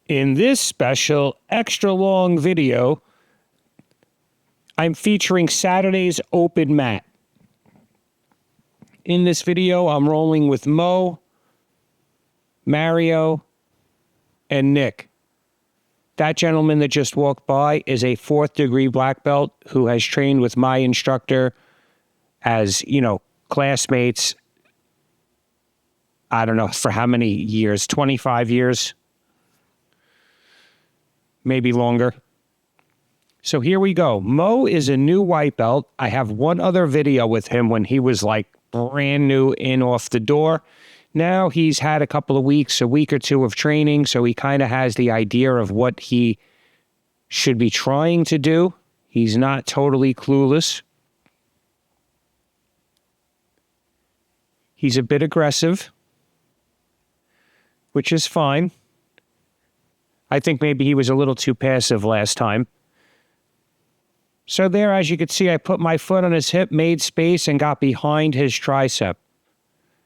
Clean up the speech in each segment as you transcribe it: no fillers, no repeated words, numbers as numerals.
In this special extra long video, I'm featuring Saturday's open mat. In this video, I'm rolling with Mo, Mario, and Nick. That gentleman that just walked by is a 4th degree black belt who has trained with my instructor as, classmates. I don't know for how many years, 25 years. Maybe longer. So here we go. Mo is a new white belt. I have one other video with him when he was like brand new in off the door. Now he's had a couple of weeks, a week or two of training, so he kind of has the idea of what he should be trying to do. He's not totally clueless. He's a bit aggressive, which is fine. I think maybe he was a little too passive last time. So there, as you can see, I put my foot on his hip, made space, and got behind his tricep.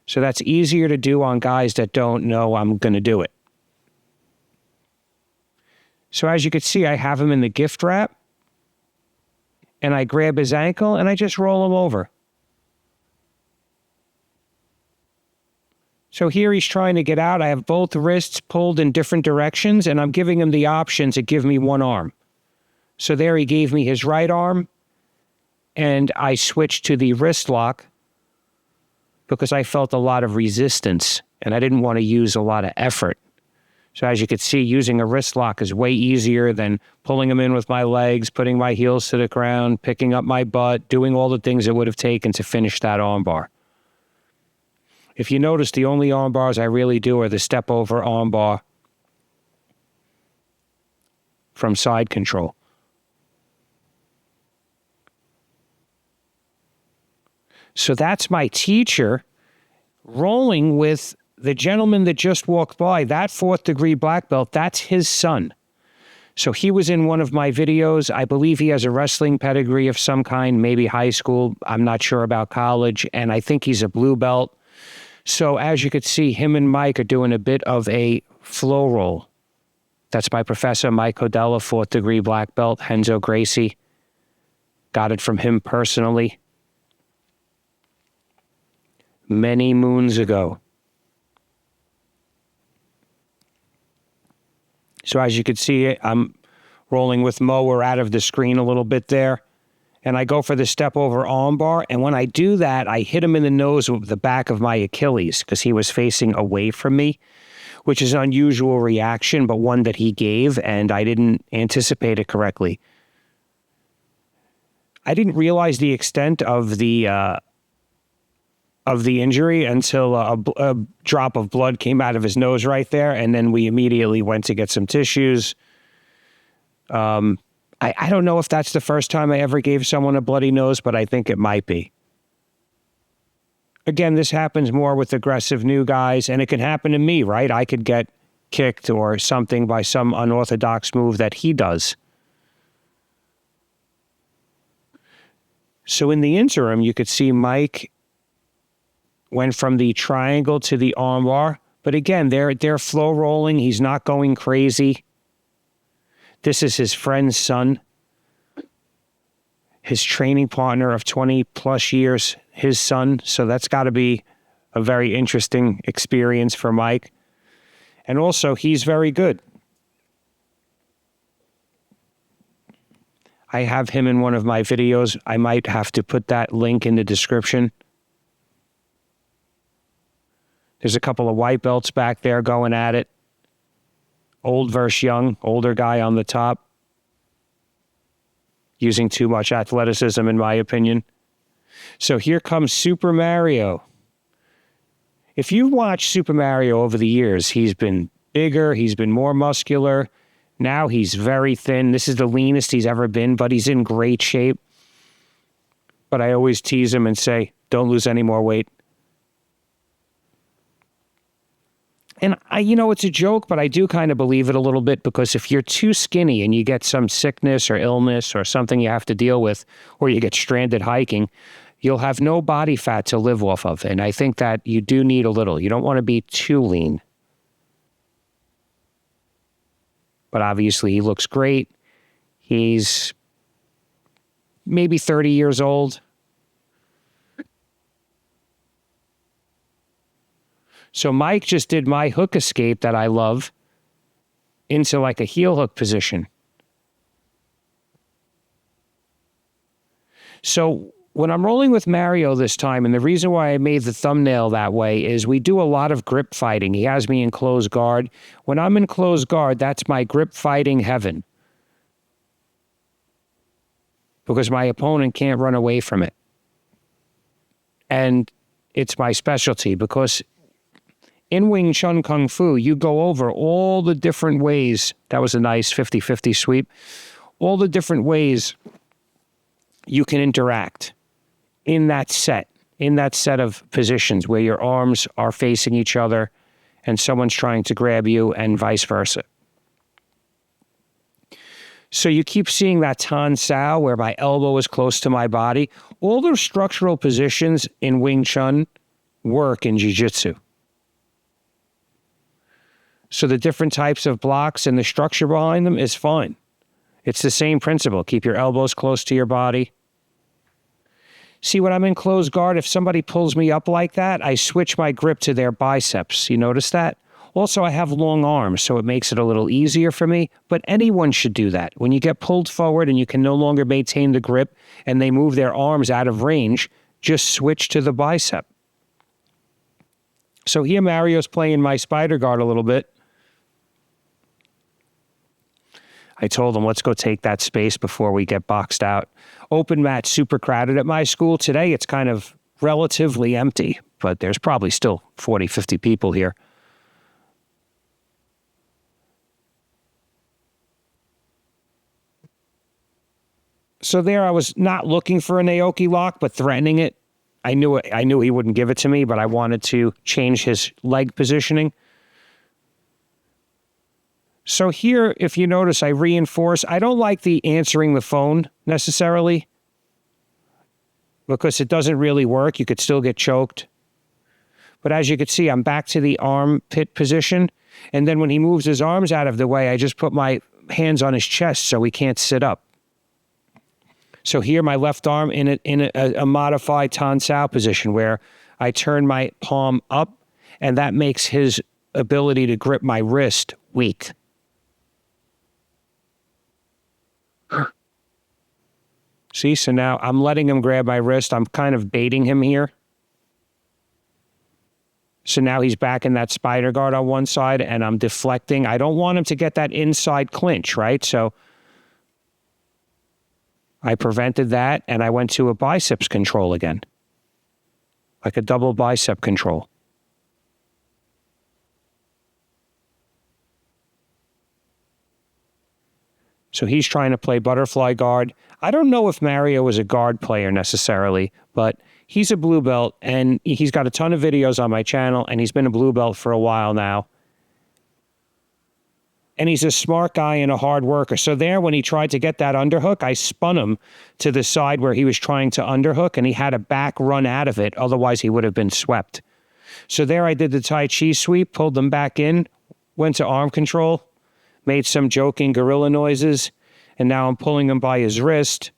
So that's easier to do on guys that don't know I'm going to do it. So as you can see, I have him in the gift wrap, and I grab his ankle, and I just roll him over. So here he's trying to get out. I have both wrists pulled in different directions, and I'm giving him the option to give me one arm. So there he gave me his right arm, and I switched to the wrist lock because I felt a lot of resistance, and I didn't want to use a lot of effort. So as you can see, using a wrist lock is way easier than pulling him in with my legs, putting my heels to the ground, picking up my butt, doing all the things it would have taken to finish that armbar. If you notice, the only arm bars I really do are the step over arm bar from side control. So that's my teacher rolling with the gentleman that just walked by. That 4th degree black belt, that's his son. So he was in one of my videos. I believe he has a wrestling pedigree of some kind, maybe high school. I'm not sure about college. And I think he's a blue belt. So as you could see, him and Mike are doing a bit of a flow roll. That's my professor, Mike Codella, 4th degree black belt, Henzo Gracie. Got it from him personally many moons ago. So as you can see, I'm rolling with Mo. We're out of the screen a little bit there. And I go for the step over arm bar. And when I do that, I hit him in the nose with the back of my Achilles because he was facing away from me, which is an unusual reaction, but one that he gave, and I didn't anticipate it correctly. I didn't realize the extent of the injury until a drop of blood came out of his nose right there, and then we immediately went to get some tissues. I don't know if that's the first time I ever gave someone a bloody nose, but I think it might be. Again, this happens more with aggressive new guys, and it can happen to me, right? I could get kicked or something by some unorthodox move that he does. So in the interim, you could see Mike went from the triangle to the armbar. But again, they're flow rolling. He's not going crazy. This is his friend's son, his training partner of 20 plus years, his son. So that's got to be a very interesting experience for Mike. And also, he's very good. I have him in one of my videos. I might have to put that link in the description. There's a couple of white belts back there going at it. Old versus young, older guy on the top. Using too much athleticism, in my opinion. So here comes Super Mario. If you watch Super Mario over the years, he's been bigger, he's been more muscular. Now he's very thin. This is the leanest he's ever been, but he's in great shape. But I always tease him and say, don't lose any more weight. And it's a joke, but I do kind of believe it a little bit, because if you're too skinny and you get some sickness or illness or something you have to deal with, or you get stranded hiking, you'll have no body fat to live off of. And I think that you do need a little. You don't want to be too lean. but obviously he looks great. He's maybe 30 years old. So Mike just did my hook escape that I love into like a heel hook position. So when I'm rolling with Mario this time, and the reason why I made the thumbnail that way is we do a lot of grip fighting. He has me in closed guard. When I'm in closed guard, that's my grip fighting heaven, because my opponent can't run away from it. And it's my specialty, because in Wing Chun Kung Fu, you go over all the different ways. That was a nice 50-50 sweep. All the different ways you can interact in that set of positions where your arms are facing each other and someone's trying to grab you and vice versa. So you keep seeing that Tan Sao where my elbow is close to my body. All those structural positions in Wing Chun work in jiu-jitsu. So the different types of blocks and the structure behind them is fine. It's the same principle. Keep your elbows close to your body. See, when I'm in closed guard, if somebody pulls me up like that, I switch my grip to their biceps. You notice that? Also, I have long arms, so it makes it a little easier for me, but anyone should do that. When you get pulled forward and you can no longer maintain the grip and they move their arms out of range, just switch to the bicep. So here Mario's playing my spider guard a little bit. I told him, let's go take that space before we get boxed out. Open mat, super crowded at my school. Today, it's kind of relatively empty, but there's probably still 40, 50 people here. So there I was not looking for an Aoki lock, but threatening it. I knew he wouldn't give it to me, but I wanted to change his leg positioning. So here, if you notice, I reinforce. I don't like the answering the phone necessarily, because it doesn't really work. You could still get choked. But as you can see, I'm back to the armpit position. And then when he moves his arms out of the way, I just put my hands on his chest so he can't sit up. So here, my left arm in a modified Tan Sao position where I turn my palm up, and that makes his ability to grip my wrist weak. See, so now I'm letting him grab my wrist. I'm kind of baiting him here. So now he's back in that spider guard on one side, and I'm deflecting. I don't want him to get that inside clinch, right? So I prevented that, and I went to a biceps control again, like a double bicep control. So he's trying to play butterfly guard. I don't know if Mario is a guard player necessarily, but he's a blue belt, and he's got a ton of videos on my channel, and he's been a blue belt for a while now. And he's a smart guy and a hard worker. So there, when he tried to get that underhook, I spun him to the side where he was trying to underhook, and he had a back run out of it. Otherwise, he would have been swept. So there I did the Tai Chi sweep, pulled them back in, went to arm control, made some joking gorilla noises, and now I'm pulling him by his wrist.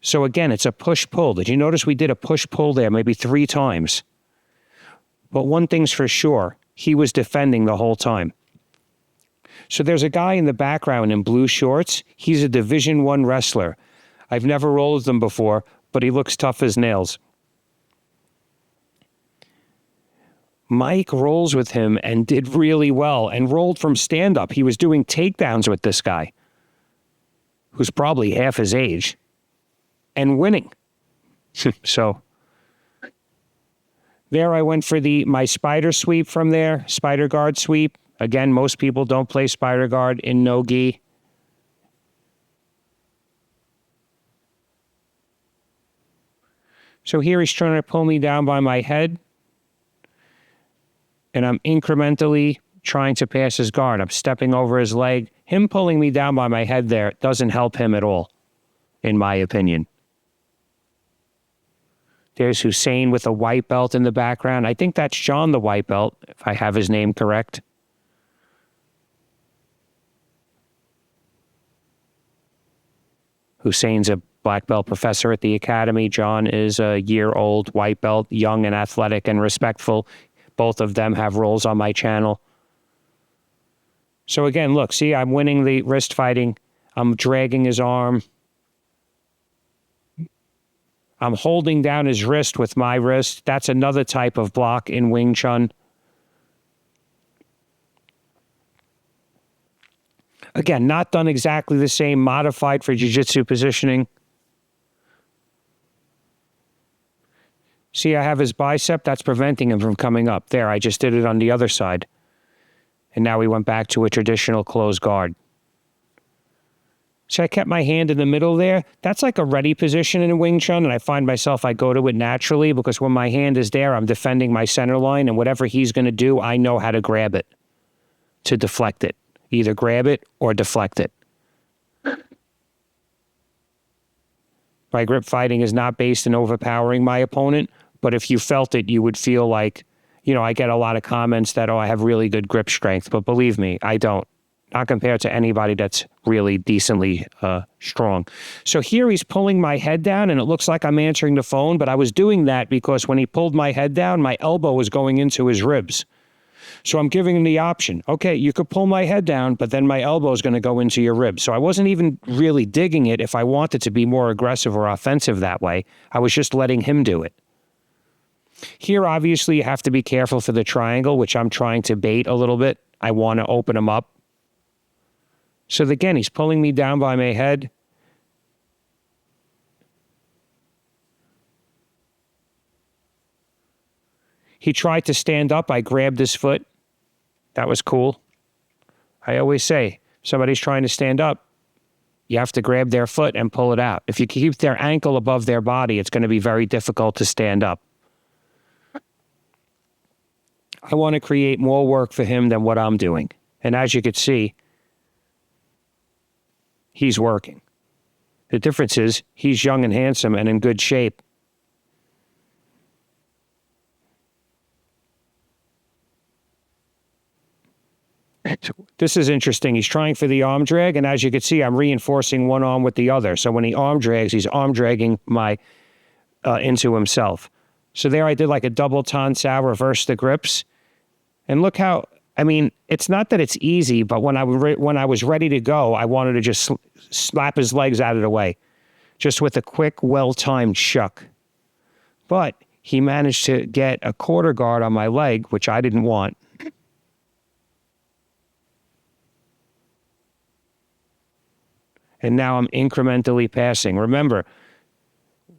So again, it's a push-pull. Did you notice we did a push-pull there maybe 3 times? But one thing's for sure, he was defending the whole time. So there's a guy in the background in blue shorts. He's a Division I wrestler. I've never rolled with him before, but he looks tough as nails. Mike rolls with him and did really well and rolled from stand-up. He was doing takedowns with this guy, who's probably half his age, and winning. So there I went for my spider sweep from there, spider guard sweep. Again, most people don't play spider guard in no-gi. So here he's trying to pull me down by my head, and I'm incrementally trying to pass his guard. I'm stepping over his leg. Him pulling me down by my head there doesn't help him at all, in my opinion. There's Hussein with a white belt in the background. I think that's John the white belt, if I have his name correct. Hussein's a black belt professor at the academy. John is a year-old white belt, young and athletic and respectful. Both of them have roles on my channel. So again, look, see, I'm winning the wrist fighting. I'm dragging his arm. I'm holding down his wrist with my wrist. That's another type of block in Wing Chun. Again, not done exactly the same, modified for jiu-jitsu positioning. See, I have his bicep. That's preventing him from coming up. There, I just did it on the other side. And now we went back to a traditional closed guard. So I kept my hand in the middle there. That's like a ready position in Wing Chun, and I find myself, I go to it naturally because when my hand is there, I'm defending my center line, and whatever he's going to do, I know how to grab it to deflect it. Either grab it or deflect it. My grip fighting is not based in overpowering my opponent, but if you felt it, you would feel like, you know, I get a lot of comments that, oh, I have really good grip strength, but believe me, I don't. Not compared to anybody that's really decently strong. So here he's pulling my head down, and it looks like I'm answering the phone, but I was doing that because when he pulled my head down, my elbow was going into his ribs. So I'm giving him the option. Okay, you could pull my head down, but then my elbow is going to go into your ribs. So I wasn't even really digging it if I wanted to be more aggressive or offensive that way. I was just letting him do it. Here, obviously, you have to be careful for the triangle, which I'm trying to bait a little bit. I want to open him up. So again, he's pulling me down by my head. He tried to stand up. I grabbed his foot. That was cool. I always say, somebody's trying to stand up, you have to grab their foot and pull it out. If you keep their ankle above their body, it's going to be very difficult to stand up. I want to create more work for him than what I'm doing. And as you could see, he's working. The difference is he's young and handsome and in good shape. This is interesting. He's trying for the arm drag, and as you can see, I'm reinforcing one arm with the other. So when he arm drags, he's arm dragging my into himself. So there I did like a double tan sao, reverse the grips. And look how, I mean, it's not that it's easy, but when I was ready to go, I wanted to just slap his legs out of the way, just with a quick, well-timed shuck. But he managed to get a quarter guard on my leg, which I didn't want. And now I'm incrementally passing. Remember,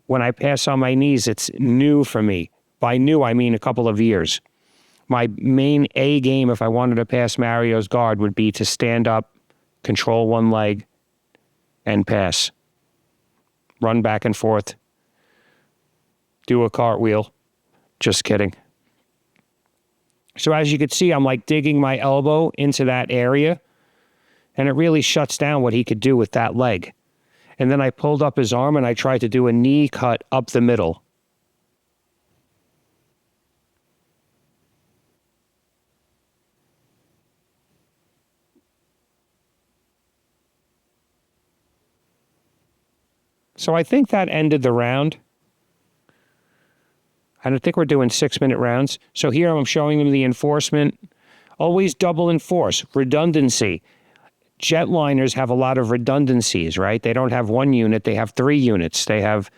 when I pass on my knees, it's new for me. By new, I mean a couple of years. My main A game, if I wanted to pass Mario's guard, would be to stand up, control one leg, and pass. Run back and forth. Do a cartwheel. Just kidding. So as you can see, I'm like digging my elbow into that area, and it really shuts down what he could do with that leg. And then I pulled up his arm and I tried to do a knee cut up the middle. So I think that ended the round. I don't think we're doing 6-minute rounds. So here I'm showing them the enforcement. Always double enforce, redundancy. Jetliners have a lot of redundancies, right? They don't have one unit, they have 3 units. They have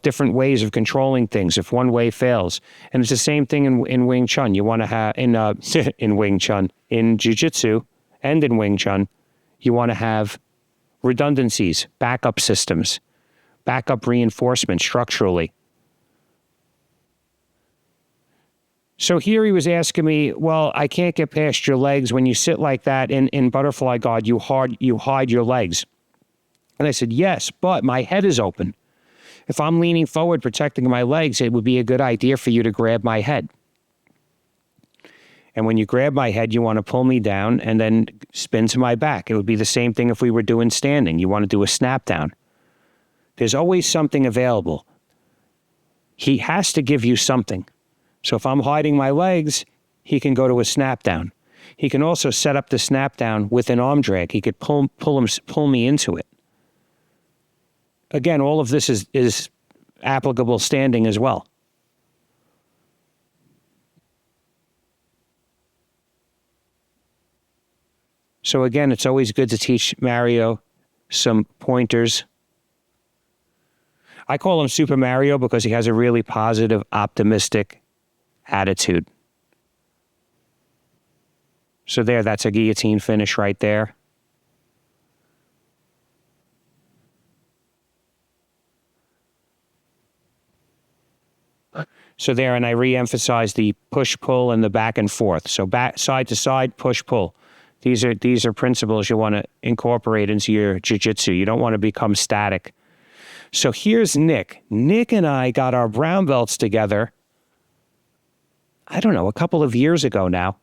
different ways of controlling things if one way fails. And it's the same thing in Wing Chun. You want to have, in Wing Chun, in Jiu-Jitsu and in Wing Chun, you want to have redundancies, backup systems, backup reinforcement structurally. So here he was asking me, well, I can't get past your legs. When you sit like that in butterfly guard, you hide your legs. And I said, yes, but my head is open. If I'm leaning forward, protecting my legs, it would be a good idea for you to grab my head. And when you grab my head, you want to pull me down and then spin to my back. It would be the same thing if we were doing standing. You want to do a snap down. There's always something available. He has to give you something. So if I'm hiding my legs, he can go to a snap down. He can also set up the snap down with an arm drag. He could pull me into it. again, all of this is applicable standing as well. So again, it's always good to teach Mario some pointers. I call him Super Mario because he has a really positive, optimistic attitude. So there, that's a guillotine finish right there. So there, and I re-emphasize the push-pull and the back and forth. So back, side to side, push-pull. These are principles you want to incorporate into your jiu-jitsu. You don't want to become static. So here's Nick. Nick and I got our brown belts together, I don't know, a couple of years ago now.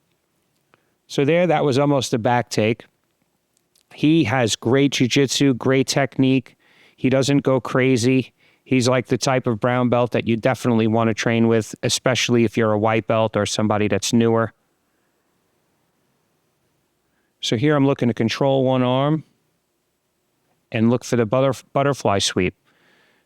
So there, that was almost a back take. He has great jiu-jitsu, great technique. He doesn't go crazy. He's like the type of brown belt that you definitely want to train with, especially if you're a white belt or somebody that's newer. So here I'm looking to control one arm and look for the butterfly sweep.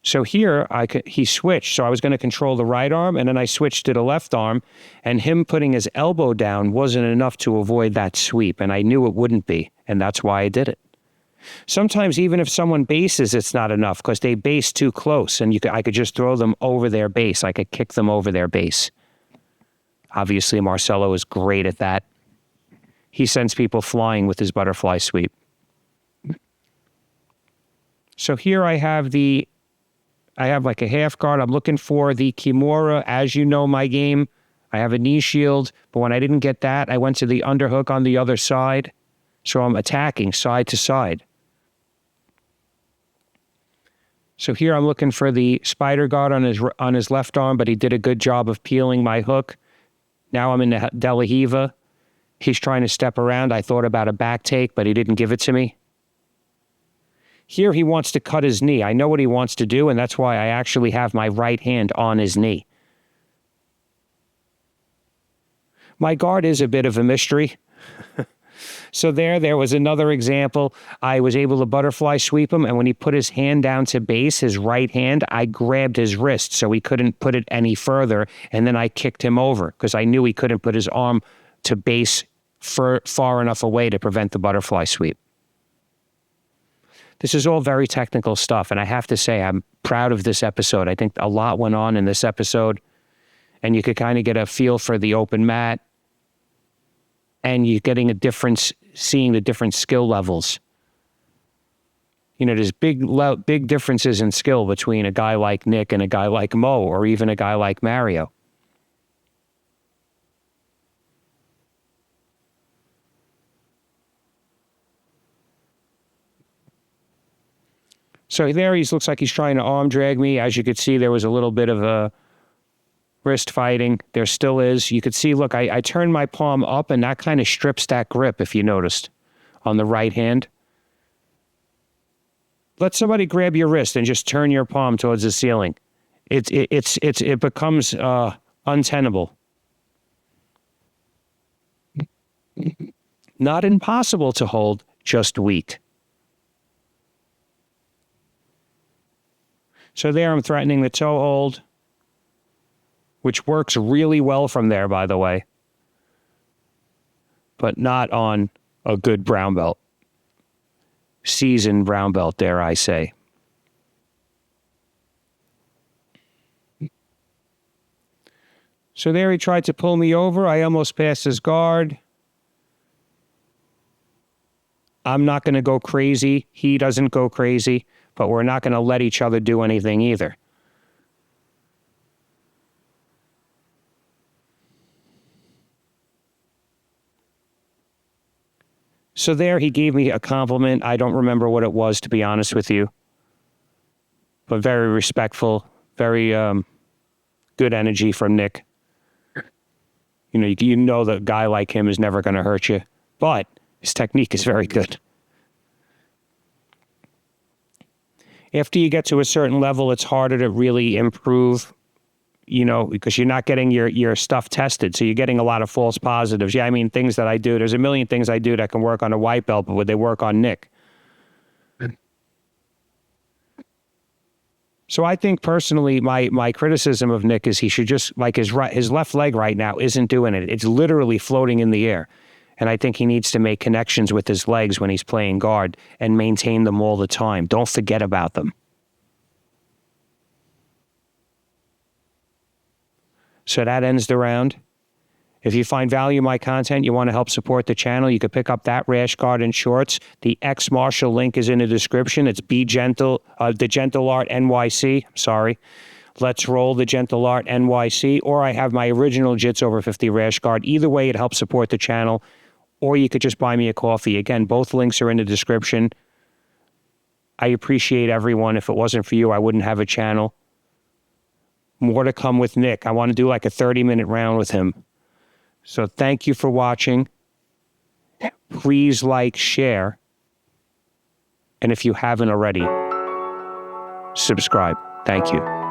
So here he switched. So I was going to control the right arm, and then I switched to the left arm, and him putting his elbow down wasn't enough to avoid that sweep, and I knew it wouldn't be, and that's why I did it. Sometimes even if someone bases, it's not enough because they base too close, and I could just throw them over their base. I could kick them over their base. Obviously, Marcelo is great at that. He sends people flying with his butterfly sweep. So here I have like a half guard. I'm looking for the Kimura. As you know, my game, I have a knee shield, but when I didn't get that, I went to the underhook on the other side. So I'm attacking side to side. So here I'm looking for the spider guard on his left arm, but he did a good job of peeling my hook. Now I'm in the De La Hiva. He's trying to step around. I thought about a back take, but he didn't give it to me. Here he wants to cut his knee. I know what he wants to do, and that's why I actually have my right hand on his knee. My guard is a bit of a mystery. So there was another example. I was able to butterfly sweep him, and when he put his hand down to base, his right hand, I grabbed his wrist so he couldn't put it any further, and then I kicked him over because I knew he couldn't put his arm to base far enough away to prevent the butterfly sweep. This is all very technical stuff, and I have to say I'm proud of this episode. I think a lot went on in this episode, and you could kind of get a feel for the open mat, and you're getting a difference, seeing the different skill levels. You know, there's big differences in skill between a guy like Nick and a guy like Mo, or even a guy like Mario. So there he looks like he's trying to arm drag me. As you could see, there was a little bit of a wrist fighting. There still is. You could see, look, I turned my palm up, and that kind of strips that grip, if you noticed, on the right hand. Let somebody grab your wrist and just turn your palm towards the ceiling. It becomes untenable. Not impossible to hold, just weak. So there I'm threatening the toe hold, which works really well from there, by the way, but not on a good brown belt. Seasoned brown belt, dare I say. So there he tried to pull me over. I almost passed his guard. I'm not going to go crazy. He doesn't go crazy, but we're not going to let each other do anything either. So there he gave me a compliment. I don't remember what it was, to be honest with you, but very respectful, very good energy from Nick. You know that a guy like him is never going to hurt you, but his technique is very good. After you get to a certain level, it's harder to really improve, because you're not getting your stuff tested. So you're getting a lot of false positives. Yeah, I mean, things that I do, there's a million things I do that can work on a white belt, but would they work on Nick? So I think personally, my criticism of Nick is he should just, like, his left leg right now isn't doing it. It's literally floating in the air. And I think he needs to make connections with his legs when he's playing guard and maintain them all the time. Don't forget about them. So that ends the round. If you find value in my content, you want to help support the channel, you could pick up that rash guard and shorts. The X Marshall link is in the description. It's Be Gentle, the Gentle Art NYC. Sorry. Let's Roll the Gentle Art NYC. Or I have my original Jits over 50 rash guard. Either way, it helps support the channel. Or you could just buy me a coffee. Again, both links are in the description. I appreciate everyone. If it wasn't for you, I wouldn't have a channel. More to come with Nick. I want to do like a 30-minute round with him. So thank you for watching. Please like, share. And if you haven't already, subscribe. Thank you.